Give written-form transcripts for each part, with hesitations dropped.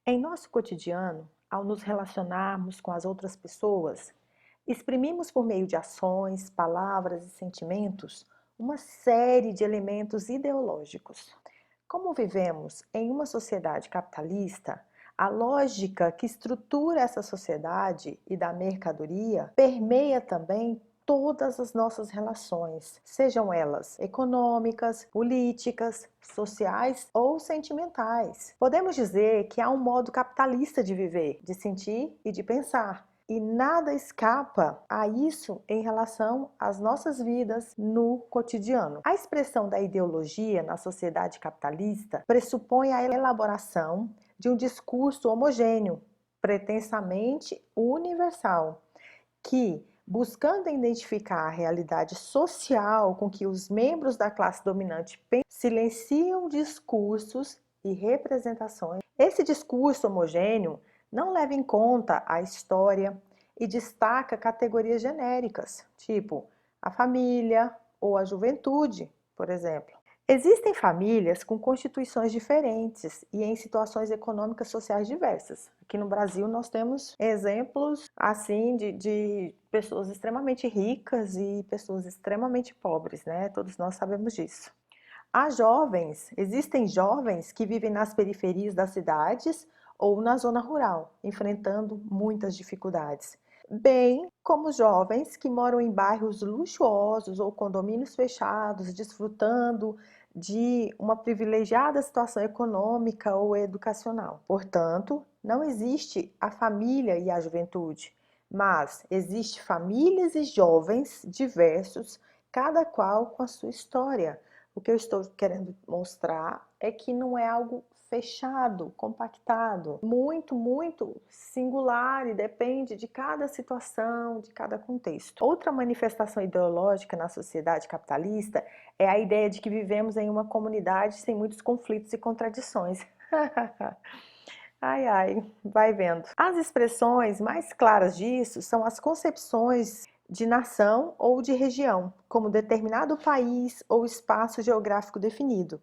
Em nosso cotidiano, ao nos relacionarmos com as outras pessoas, exprimimos por meio de ações, palavras e sentimentos uma série de elementos ideológicos. Como vivemos em uma sociedade capitalista, a lógica que estrutura essa sociedade e da mercadoria permeia também todas as nossas relações, sejam elas econômicas, políticas, sociais ou sentimentais. Podemos dizer que há um modo capitalista de viver, de sentir e de pensar. E nada escapa a isso em relação às nossas vidas no cotidiano. A expressão da ideologia na sociedade capitalista pressupõe a elaboração de um discurso homogêneo, pretensamente universal, que, buscando identificar a realidade social com que os membros da classe dominante pensam, silenciam discursos e representações. Esse discurso homogêneo não leva em conta a história e destaca categorias genéricas, tipo a família ou a juventude, por exemplo. Existem famílias com constituições diferentes e em situações econômicas sociais diversas. Aqui no Brasil nós temos exemplos assim de pessoas extremamente ricas e pessoas extremamente pobres, né? Todos nós sabemos disso. Existem jovens que vivem nas periferias das cidades ou na zona rural, enfrentando muitas dificuldades, bem como jovens que moram em bairros luxuosos ou condomínios fechados, desfrutando de uma privilegiada situação econômica ou educacional. Portanto, não existe a família e a juventude, mas existe famílias e jovens diversos, cada qual com a sua história. O que eu estou querendo mostrar é que não é algo fechado, compactado, muito singular e depende de cada situação, de cada contexto. Outra manifestação ideológica na sociedade capitalista é a ideia de que vivemos em uma comunidade sem muitos conflitos e contradições. Ai, ai, vai vendo. As expressões mais claras disso são as concepções de nação ou de região, como determinado país ou espaço geográfico definido.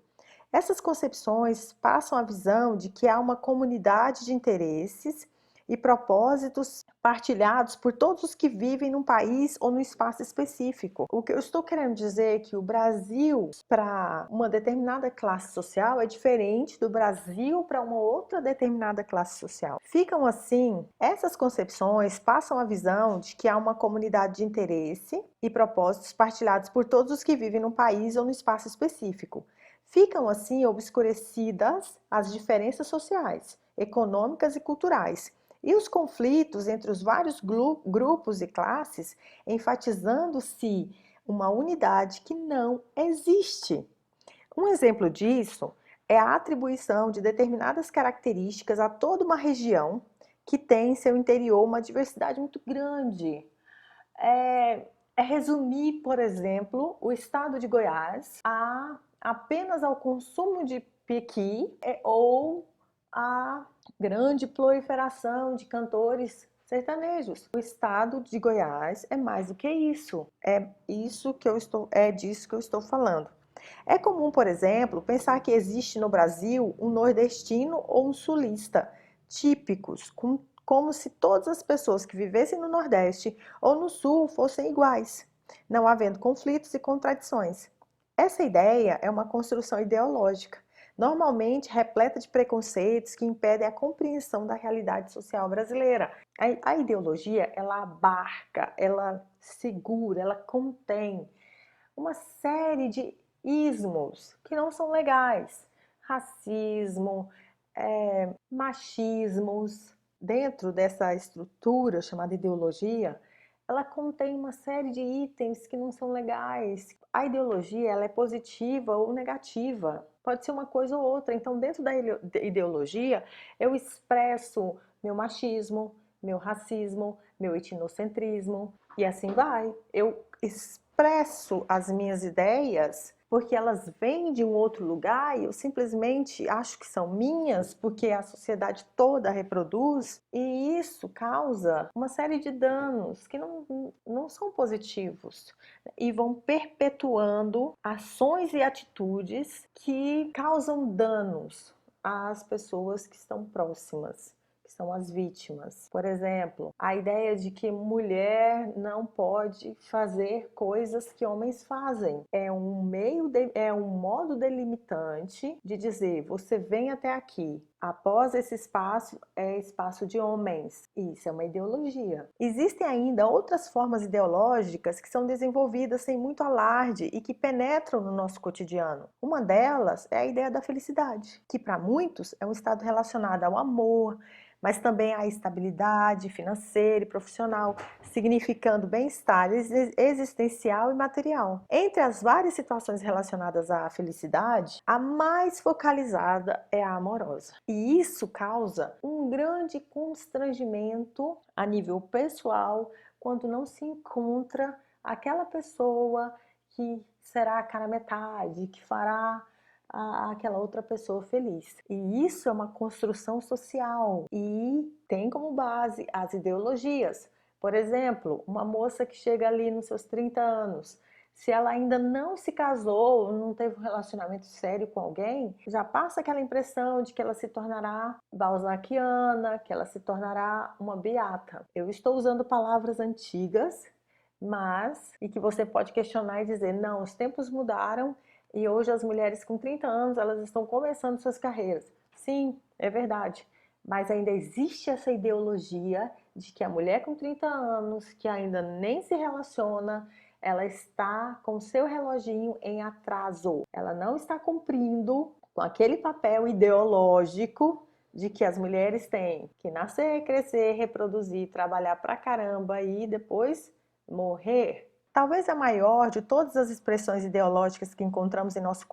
Essas concepções passam a visão de que há uma comunidade de interesses e propósitos partilhados por todos os que vivem num país ou num espaço específico. O que eu estou querendo dizer é que o Brasil para uma determinada classe social é diferente do Brasil para uma outra determinada classe social. Ficam assim, essas concepções passam a visão de que há uma comunidade de interesse e propósitos partilhados por todos os que vivem num país ou num espaço específico. Ficam assim obscurecidas as diferenças sociais, econômicas e culturais, e os conflitos entre os vários grupos e classes, enfatizando-se uma unidade que não existe. Um exemplo disso é a atribuição de determinadas características a toda uma região que tem em seu interior uma diversidade muito grande. É resumir, por exemplo, o estado de Goiás apenas ao consumo de piqui ou a grande proliferação de cantores sertanejos. O estado de Goiás é mais do que isso. É disso que eu estou falando. É comum, por exemplo, pensar que existe no Brasil um nordestino ou um sulista típicos, como se todas as pessoas que vivessem no Nordeste ou no Sul fossem iguais, não havendo conflitos e contradições. Essa ideia é uma construção ideológica, normalmente repleta de preconceitos que impedem a compreensão da realidade social brasileira. A ideologia, ela abarca, ela segura, ela contém uma série de ismos que não são legais. Racismo, machismos. Dentro dessa estrutura chamada ideologia, ela contém uma série de itens que não são legais. A ideologia, ela é positiva ou negativa. Pode ser uma coisa ou outra. Então, dentro da ideologia, eu expresso meu machismo, meu racismo, meu etnocentrismo e assim vai. Eu expresso as minhas ideias porque elas vêm de um outro lugar e eu simplesmente acho que são minhas porque a sociedade toda reproduz, e isso causa uma série de danos que não são positivos e vão perpetuando ações e atitudes que causam danos às pessoas que estão próximas, que são as vítimas. Por exemplo, a ideia de que mulher não pode fazer coisas que homens fazem. É um modo delimitante de dizer, você vem até aqui. Após esse espaço, é espaço de homens. Isso é uma ideologia. Existem ainda outras formas ideológicas que são desenvolvidas sem muito alarde e que penetram no nosso cotidiano. Uma delas é a ideia da felicidade, que para muitos é um estado relacionado ao amor, mas também à estabilidade financeira e profissional, significando bem-estar existencial e material. Entre as várias situações relacionadas à felicidade, a mais focalizada é a amorosa. E isso causa um grande constrangimento a nível pessoal quando não se encontra aquela pessoa que será a cara metade, que fará aquela outra pessoa feliz. E isso é uma construção social e tem como base as ideologias. Por exemplo, uma moça que chega ali nos seus 30 anos, se ela ainda não se casou, não teve um relacionamento sério com alguém, já passa aquela impressão de que ela se tornará balzaquiana, que ela se tornará uma beata. Eu estou usando palavras antigas, e que você pode questionar e dizer, não, os tempos mudaram e hoje as mulheres com 30 anos, elas estão começando suas carreiras. Sim, é verdade. Mas ainda existe essa ideologia de que a mulher com 30 anos, que ainda nem se relaciona, ela está com seu reloginho em atraso. Ela não está cumprindo com aquele papel ideológico de que as mulheres têm que nascer, crescer, reproduzir, trabalhar pra caramba e depois morrer. Talvez a maior de todas as expressões ideológicas que encontramos em nosso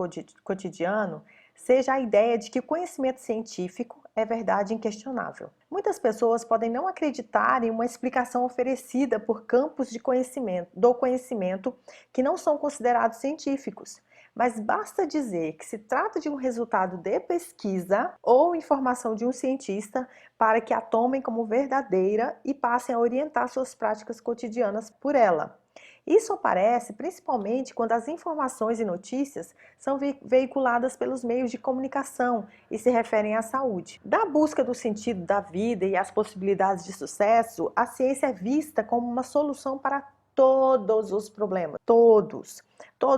cotidiano seja a ideia de que o conhecimento científico é verdade inquestionável. Muitas pessoas podem não acreditar em uma explicação oferecida por campos do conhecimento que não são considerados científicos, mas basta dizer que se trata de um resultado de pesquisa ou informação de um cientista para que a tomem como verdadeira e passem a orientar suas práticas cotidianas por ela. Isso aparece principalmente quando as informações e notícias são veiculadas pelos meios de comunicação e se referem à saúde. Da busca do sentido da vida e as possibilidades de sucesso, a ciência é vista como uma solução para todos os problemas, todos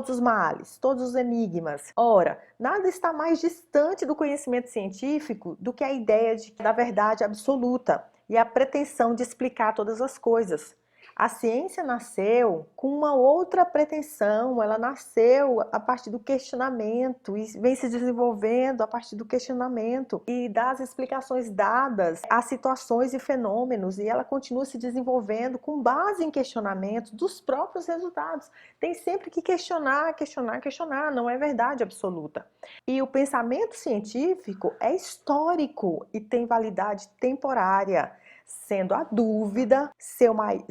os males, todos os enigmas. Ora, nada está mais distante do conhecimento científico do que a ideia da verdade absoluta e a pretensão de explicar todas as coisas. A ciência nasceu com uma outra pretensão, ela nasceu a partir do questionamento e vem se desenvolvendo a partir do questionamento e das explicações dadas a situações e fenômenos, e ela continua se desenvolvendo com base em questionamentos dos próprios resultados. Tem sempre que questionar, não é verdade absoluta. E o pensamento científico é histórico e tem validade temporária, sendo a dúvida seu maior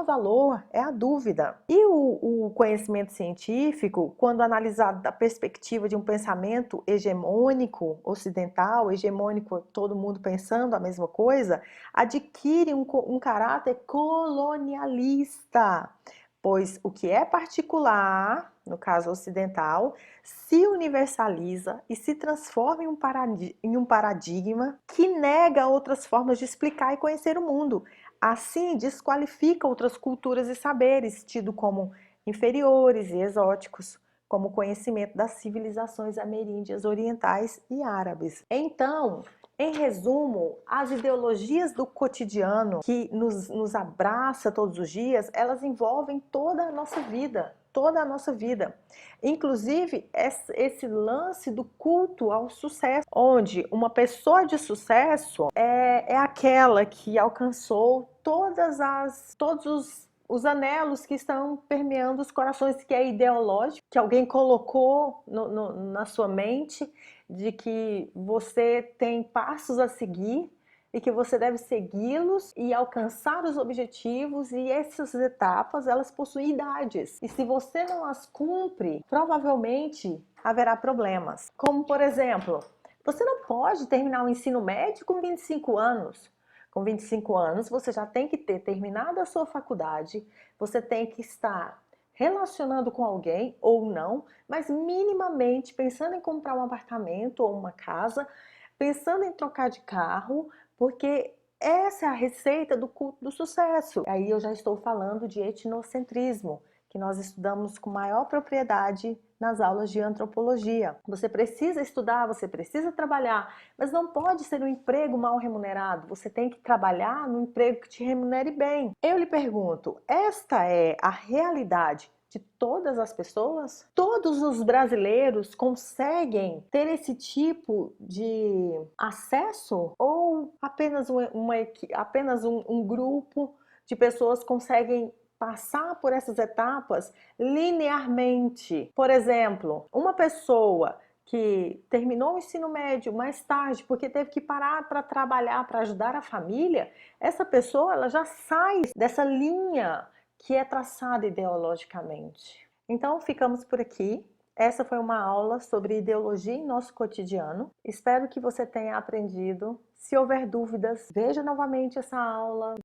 valor é a dúvida. E o conhecimento científico, quando analisado da perspectiva de um pensamento hegemônico ocidental, hegemônico todo mundo pensando a mesma coisa, adquire um caráter colonialista, pois o que é particular, no caso ocidental, se universaliza e se transforma em um paradigma que nega outras formas de explicar e conhecer o mundo. Assim, desqualifica outras culturas e saberes, tido como inferiores e exóticos, como o conhecimento das civilizações ameríndias, orientais e árabes. Então, em resumo, as ideologias do cotidiano que nos abraça todos os dias, elas envolvem toda a nossa vida. Toda a nossa vida. Inclusive, esse lance do culto ao sucesso, onde uma pessoa de sucesso é aquela que alcançou todos os anelos que estão permeando os corações, que é ideológico, que alguém colocou na sua mente, de que você tem passos a seguir e que você deve segui-los e alcançar os objetivos, e essas etapas, elas possuem idades. E se você não as cumpre, provavelmente haverá problemas. Como, por exemplo, você não pode terminar o ensino médio com 25 anos. Com 25 anos, você já tem que ter terminado a sua faculdade, você tem que estar relacionando com alguém ou não, mas minimamente pensando em comprar um apartamento ou uma casa, pensando em trocar de carro, porque essa é a receita do culto do sucesso. Aí eu já estou falando de etnocentrismo, que nós estudamos com maior propriedade nas aulas de antropologia. Você precisa estudar, você precisa trabalhar, mas não pode ser um emprego mal remunerado. Você tem que trabalhar no emprego que te remunere bem. Eu lhe pergunto, esta é a realidade de todas as pessoas? Todos os brasileiros conseguem ter esse tipo de acesso? Ou apenas um grupo de pessoas conseguem passar por essas etapas linearmente? Por exemplo, uma pessoa que terminou o ensino médio mais tarde porque teve que parar para trabalhar, para ajudar a família, essa pessoa ela já sai dessa linha que é traçada ideologicamente. Então, ficamos por aqui. Essa foi uma aula sobre ideologia em nosso cotidiano. Espero que você tenha aprendido. Se houver dúvidas, veja novamente essa aula.